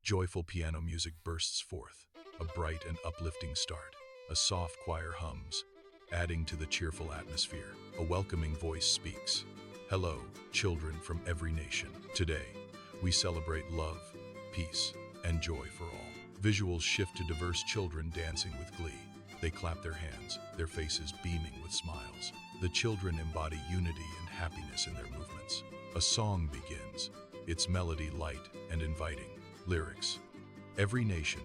Joyful piano music bursts forth, a bright and uplifting start. A soft choir hums, adding to the cheerful atmosphere. A welcoming voice speaks. Hello, children from every nation. Today, we celebrate love, peace, and joy for all. Visuals shift to diverse children dancing with glee. They clap their hands, their faces beaming with smiles. The children embody unity and happiness in their movements. A song begins, its melody light and inviting. Lyrics. Every nation,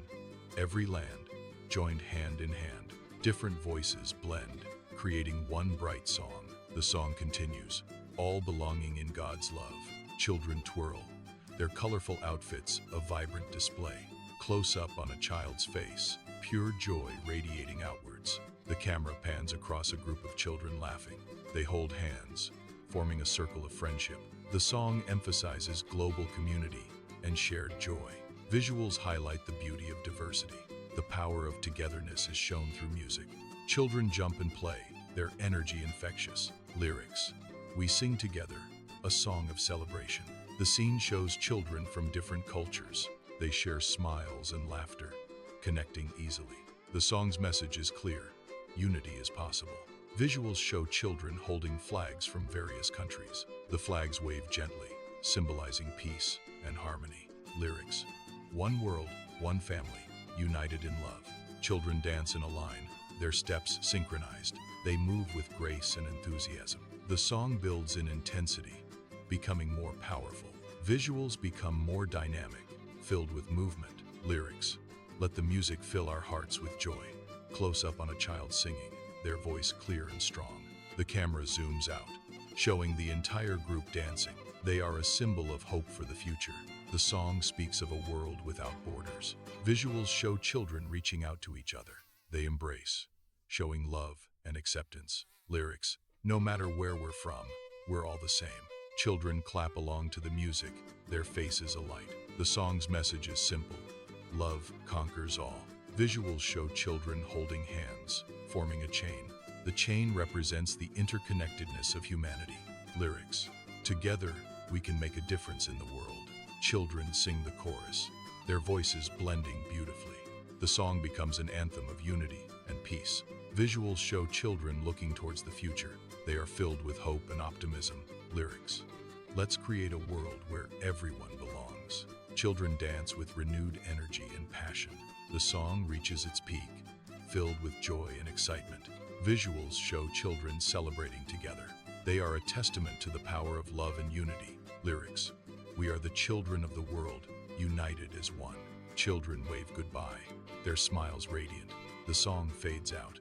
every land, joined hand in hand. Different voices blend, creating one bright song. The song continues, all belonging in God's love. Children twirl, their colorful outfits a vibrant display. Close up on a child's face, pure joy radiating outwards. The camera pans across a group of children laughing. They hold hands, forming a circle of friendship. The song emphasizes global community and shared joy. Visuals highlight the beauty of diversity. The power of togetherness is shown through music. Children jump and play, their energy infectious. Lyrics. We sing together, a song of celebration. The scene shows children from different cultures. They share smiles and laughter, connecting easily. The song's message is clear. Unity is possible. Visuals show children holding flags from various countries. The flags wave gently, symbolizing peace and harmony. Lyrics. One world, one family, united in love. Children dance in a line, their steps synchronized. They move with grace and enthusiasm. The song builds in intensity, becoming more powerful. Visuals become more dynamic, filled with movement. Lyrics. Let the music fill our hearts with joy. Close up on a child singing, their voice clear and strong. The camera zooms out, showing the entire group dancing. They are a symbol of hope for the future. The song speaks of a world without borders. Visuals show children reaching out to each other. They embrace, showing love and acceptance. Lyrics. No matter where we're from, we're all the same. Children clap along to the music, their faces alight. The song's message is simple. Love conquers all. Visuals show children holding hands, forming a chain. The chain represents the interconnectedness of humanity. Lyrics. Together, we can make a difference in the world. Children sing the chorus, their voices blending beautifully. The song becomes an anthem of unity and peace. Visuals show children looking towards the future. They are filled with hope and optimism. Lyrics. Let's create a world where everyone belongs. Children dance with renewed energy and passion. The song reaches its peak, filled with joy and excitement. Visuals show children celebrating together. They are a testament to the power of love and unity. Lyrics. We are the children of the world, united as one. Children wave goodbye, their smiles radiant. The song fades out,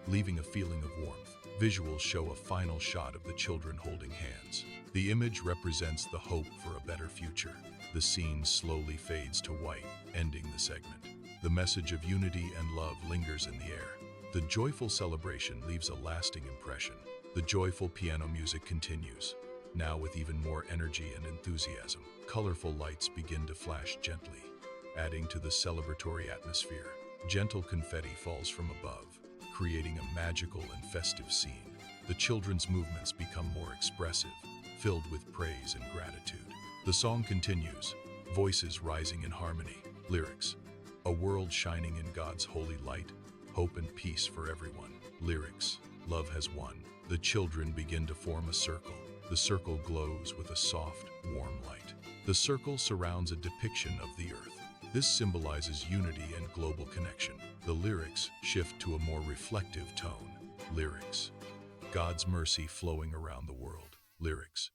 leaving a feeling of warmth. Visuals show a final shot of the children holding hands. The image represents the hope for a better future. The scene slowly fades to white, ending the segment. The message of unity and love lingers in the air. The joyful celebration leaves a lasting impression. The joyful piano music continues, now with even more energy and enthusiasm. Colorful lights begin to flash gently, adding to the celebratory atmosphere. Gentle confetti falls from above, creating a magical and festive scene. The children's movements become more expressive, filled with praise and gratitude. The song continues, voices rising in harmony. Lyrics. A world shining in God's holy light, hope and peace for everyone. Lyrics. Love has won. The children begin to form a circle. The circle glows with a soft, warm light. The circle surrounds a depiction of the earth. This symbolizes unity and global connection. The lyrics shift to a more reflective tone. Lyrics. God's mercy flowing around the world. Lyrics.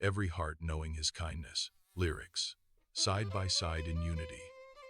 Every heart knowing his kindness. Lyrics. Side by side in unity.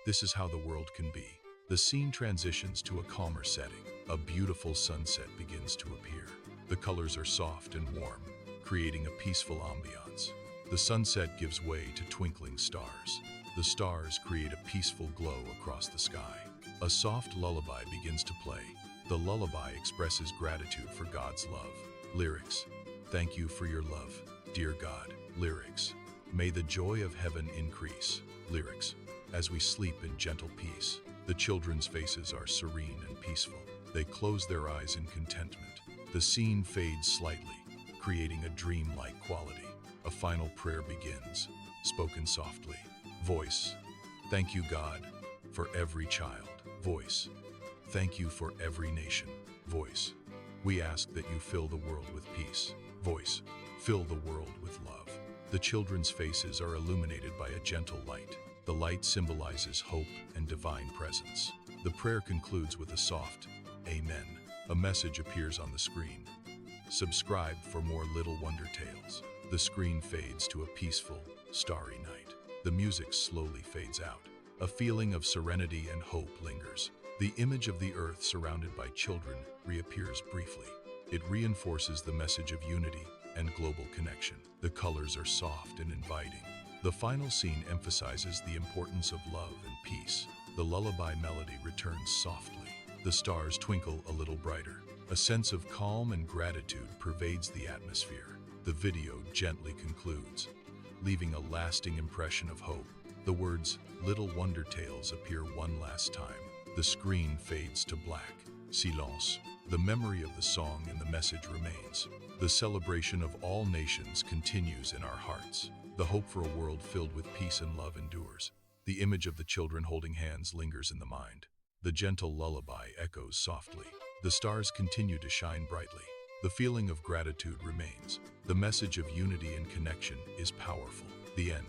This is how the world can be. The scene transitions to a calmer setting. A beautiful sunset begins to appear. The colors are soft and warm, creating a peaceful ambiance. The sunset gives way to twinkling stars. The stars create a peaceful glow across the sky. A soft lullaby begins to play. The lullaby expresses gratitude for God's love. Lyrics. Thank you for your love, dear God. Lyrics. May the joy of heaven increase. Lyrics. As we sleep in gentle peace, the children's faces are serene and peaceful. They close their eyes in contentment. The scene fades slightly, creating a dreamlike quality. A final prayer begins, spoken softly. Voice. Thank you, God, for every child. Voice. Thank you for every nation. Voice. We ask that you fill the world with peace. Voice. Fill the world with love. The children's faces are illuminated by a gentle light. The light symbolizes hope and divine presence. The prayer concludes with a soft Amen. A message appears on the screen. Subscribe for more Little Wonder Tales. The screen fades to a peaceful, starry night. The music slowly fades out. A feeling of serenity and hope lingers. The image of the earth surrounded by children reappears briefly. It reinforces the message of unity and global connection. The colors are soft and inviting. The final scene emphasizes the importance of love and peace. The lullaby melody returns softly. The stars twinkle a little brighter. A sense of calm and gratitude pervades the atmosphere. The video gently concludes, leaving a lasting impression of hope. The words Little Wonder Tales appear one last time. The screen fades to black. Silence. The memory of the song and the message remains. The celebration of all nations continues in our hearts. The hope for a world filled with peace and love endures. The image of the children holding hands lingers in the mind. The gentle lullaby echoes softly. The stars continue to shine brightly. The feeling of gratitude remains. The message of unity and connection is powerful. The end.